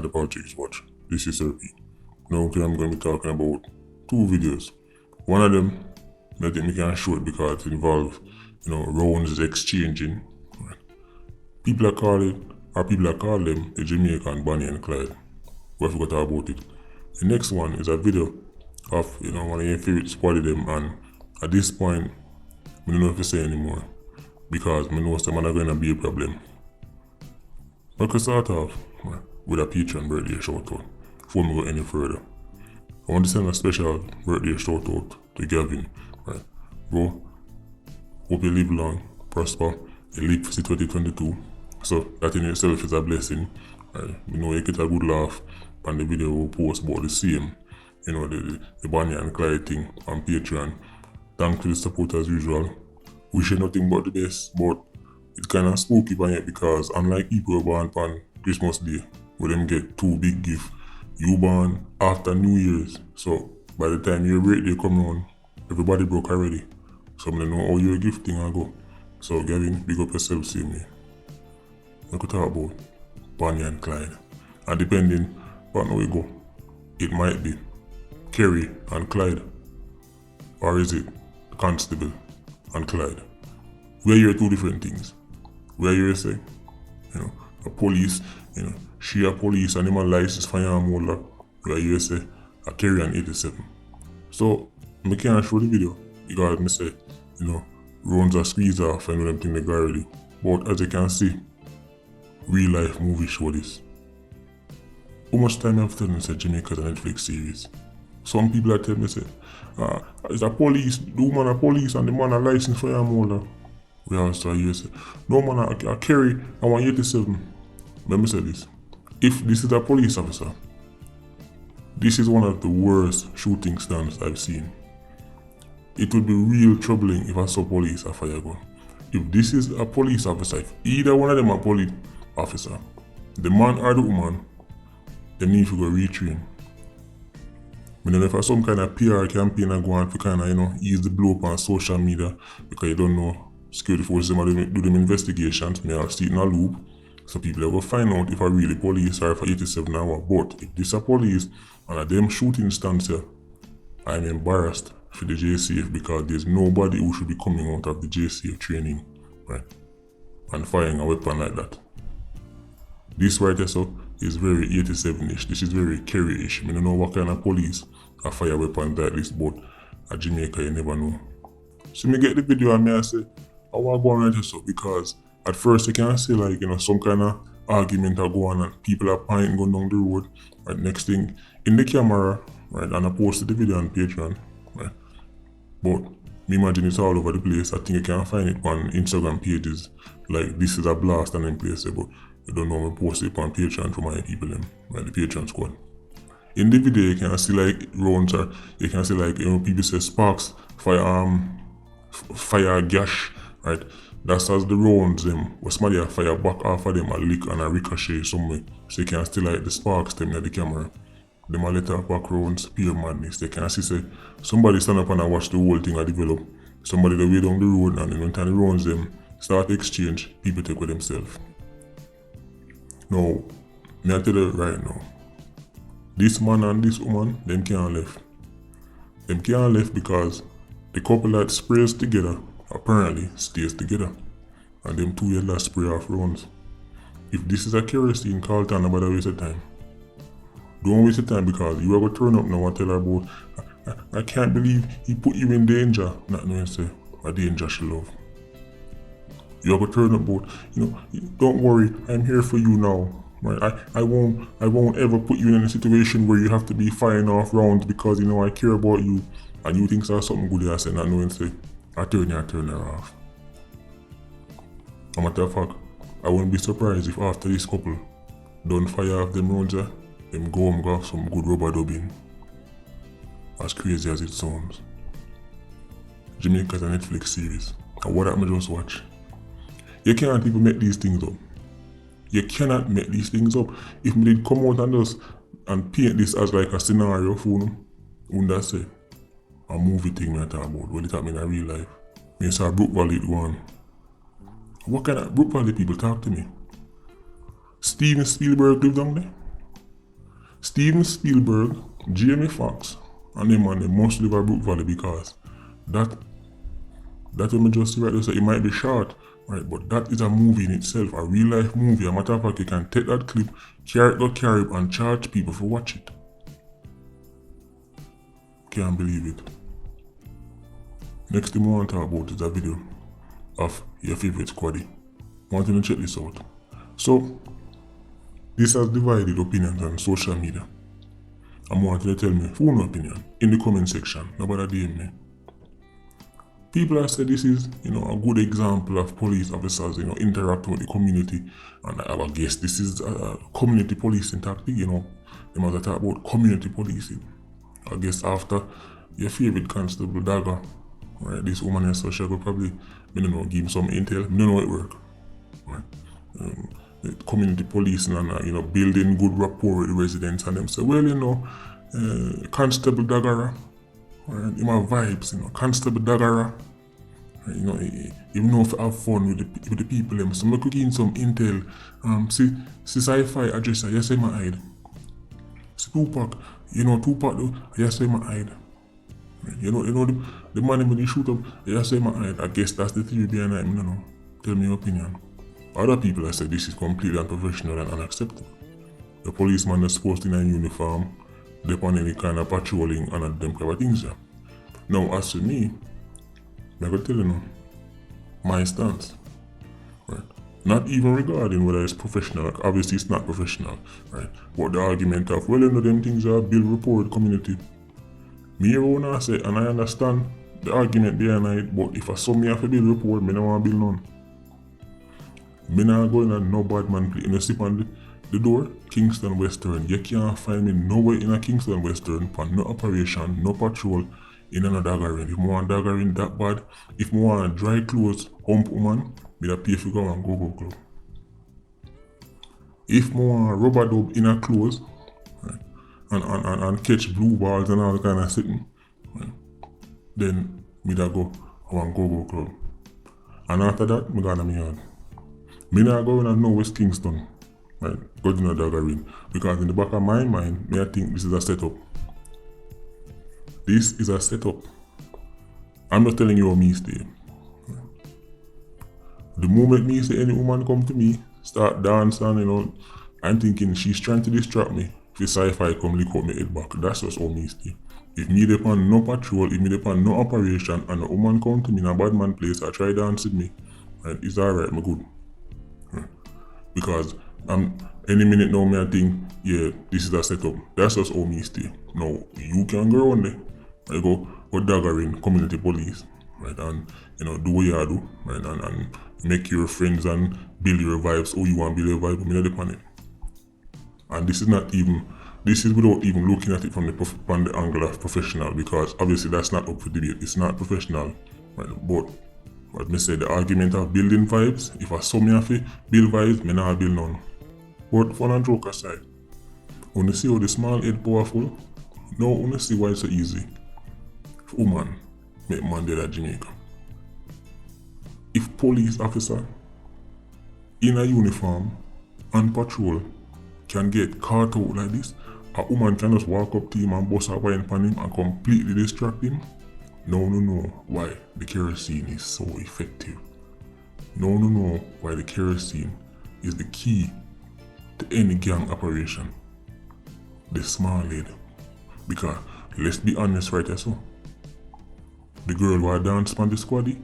the Politics Watch. This is Serpi. Now today I'm going to be talking about two videos. One of them, I think we can show it because it involves, rounds exchanging. People are calling them the Jamaican Bonnie and Clyde. We forgot about it. The next one is a video of one of your favorite spotted them, and at this point I don't know if to say anymore because I know some are going to be a problem. I could start off with a Patreon birthday shout out before we go any further. I want to send a special birthday shout out to Gavin. Right. Bro, hope you live long, prosper, you live for 2022. So that in itself is a blessing. Right. You get a good laugh on the video we post about the same, the Bonnie and Clyde thing on Patreon. Thanks for the support as usual. Wish you nothing but the best, but it's kind of spooky on it because unlike people who born on Christmas Day, where them get two big gifts, you born after New Year's. So by the time your birthday come around, everybody broke already. So I don't know how your gift thing will go. So Gavin, big up yourself, same way. I could talk about Bonnie and Clyde. And depending on how we go, it might be Kerry and Clyde. Or is it Constable and Clyde? Where you're two different things. Where you're saying, a police, she a police and him a license firearm holder. Where you say a Kerry and 87. So I can't show the video because I say, rounds are squeezed off and them thing they got already. But as you can see, real life movie show this. How much time I've told them say Jamaica's a Netflix series? Some people are telling me say, it's a police, the woman a police and the man a license firearm holder. We also hear say, no man a Kerry, I want 87. Let me say this. If this is a police officer, this is one of the worst shooting stunts I've seen. It would be real troubling if I saw police a fire gun. If this is a police officer, if either one of them a police officer, the man or the woman, they need to go retrain. I don't know if I some kind of PR campaign I go on to kind of, ease the blow up on social media because you don't know security forces do them investigations, may have see it in a loop. So people will find out if I really police or if I 87 hour. But if this a police and a them shooting stance here, I'm embarrassed for the JCF because there's nobody who should be coming out of the JCF training, right? And firing a weapon like that. This right here so is very 87-ish. This is very Kerry-ish. I don't know what kind of police a fire weapon like this, but at Jamaica you never know. So me get the video and I say, I want to go on right here so because at first you can see like, some kind of argument are going on and people are pointing going down the road. Right, next thing, in the camera, right, and I posted the video on Patreon, right. But me imagine it's all over the place. I think you can find it on Instagram pages. Like this is a blast and then place, but you don't know me post it on Patreon for my people them, right, the Patreon squad. In the video you can see like rounds or you can see like people say sparks, fire gash, right? That's as the rounds them where somebody fire back off of them a lick and a ricochet somewhere. So you can still like the sparks them at the camera. Them a let off back rounds, pure madness. They can see say somebody stand up and watch the whole thing a develop. Somebody the way down the road and then time the rounds them start exchange, people take with themselves. Now, me I tell you right now, this man and this woman, them can't left. Them can't left because the couple that sprays together apparently stays together. And them two yellow spray off rounds. If this is a kerosene, call Tana about waste of time. Don't waste your time because you are going to turn up now and tell her about I can't believe he put you in danger. Not knowing say a danger she love. You are going to turn up about, don't worry, I'm here for you now. Right? I won't ever put you in a situation where you have to be firing off rounds because I care about you and you think there's something good I say not knowing say I turn her off. A matter of fact, I wouldn't be surprised if after this couple don't fire off them rounds them go home have some good rubber dubbing. As crazy as it sounds. Jamaica's a Netflix series. And what I just watch. You can't even make these things up. You cannot make these things up. If we did come out and paint this as like a scenario for them, wouldn't that say? A movie thing I talk about, well it happened in real life. Me saw Brook Valley one. What kind of Brook Valley people talk to me? Steven Spielberg live down there? Steven Spielberg, Jamie Foxx, and them man, they must live at Brook Valley because that when me just right there, so it might be short, right? But that is a movie in itself, a real life movie. A matter of fact, you can take that clip, carry it, and charge people for watch it. Can't believe it. Next thing I want to talk about is a video of your favorite squaddy. Want you to check this out. So, this has divided opinions on social media. I want you to tell me your opinion in the comment section. Nobody DM me. People have said this is, a good example of police officers, interacting with the community. And I guess this is a community policing tactic, They must talk about community policing. I guess after your favorite constable Dagger, right, this woman in social could probably, give him some intel. I don't know how it works. Right? Community policing and, building good rapport with the residents and them say, well, Constable Dagara, right, him have vibes, Constable Dagara, right, even know if I have fun with the people them. So I could give him some intel. See sci-fi addresser, yes, I'm hide. See Tupac, Tupac though, yes, I'm hide. Right? The man when he shoot up, yes, I'm hide. I guess that's the theory behind it, Tell me your opinion. Other people have said this is completely unprofessional and unacceptable. The policeman is supposed in a uniform, they on any kind of patrolling and them kind of things. Now, as for me, I can tell you my stance. Right? Not even regarding whether it's professional, obviously it's not professional, right? But the argument of, them things are build report community. Me I say, and I understand the argument behind it, but if I saw me have to build report, I don't want to build none. Me not going on no bad man play. You sit on the door, Kingston Western. You can't find me nowhere in a Kingston Western for no operation, no patrol in another daggering. If I want daggering that bad, if I want dry clothes, hump woman, me da pay for go and go club. If I want rubber dub in a clothes, right, and catch blue balls and all that kind of thing, right, then me da go and go club. And after that, me go to my yard. Me not going to know West Kingston, right? Go to daggering. Because in the back of my mind, I think this is a setup. This is a setup. I'm not telling you how me stay. The moment me say any woman come to me, start dancing, I'm thinking she's trying to distract me. If the sci-fi come lick up my head back, that's just how me stay. If me depend no patrol, if me depend no operation, and a woman come to me in a bad man place, I try dance with me, right? It's alright, me good. Because any minute now me I think, yeah, this is a setup. That's just how me stay. Now, you can go on there. I go daggering community police, right? And, do what you do, right? And make your friends and build your vibes. Oh, you want to build your vibe, but me not depend it. And this is without even looking at it from the angle of professional, because obviously that's not up for debate. It's not professional, right? But what me say, the argument of building vibes, if I saw me have to build vibes, me not build none. But fun and joke aside, when you see how the small head powerful, now when you see why it's so easy. If woman make man dead at Jamaica. If police officer in a uniform and patrol can get caught out like this, a woman can just walk up to him and bust a wine on him and completely distract him. No, why the kerosene is so effective. No, why the kerosene is the key to any gang operation. The small lady. Because, let's be honest right there, so. The girl who dance on the squaddy,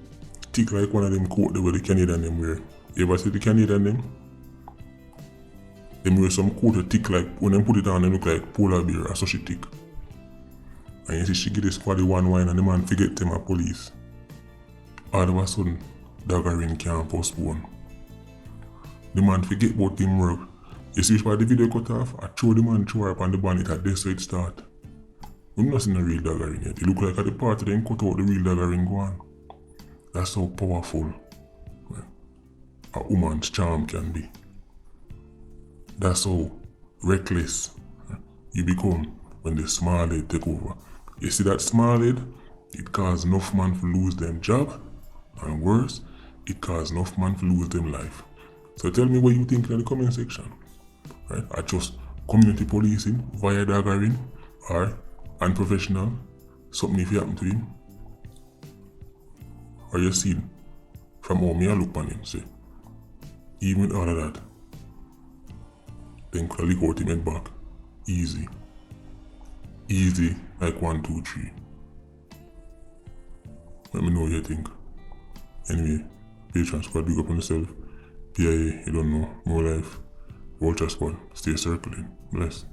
thick like one of them coat where the Canadian them wear. You ever see the Canadian them? Them wear some coat thick like, when them put it on, they look like polar bear, or so she thick. And you see she get the squaddy one wine and the man forget them a police. All of a sudden, daggering can't postpone. The man forget about him work. You see why the video cut off? I throw the man throw up on the bonnet at this so it start. We've not seen a real daggering yet. It look like at the party then cut out the real daggering go on. That's how powerful a woman's charm can be. That's how reckless you become when the small head take over. You see that small head? It cause enough man to lose them job, and worse, it cause enough man to lose them life. So tell me what you think in the comment section. Right? I just community policing via daggering or unprofessional, something if it happen to him. Or you seen from how me I look on him, say, even with all of that, then could I lick out him head back. Easy. Easy like 1, 2, 3. Let me know what you think. Anyway, Patreon squad, big up on yourself. PIA, you don't know, more life. Vulture squad, stay circling. Bless.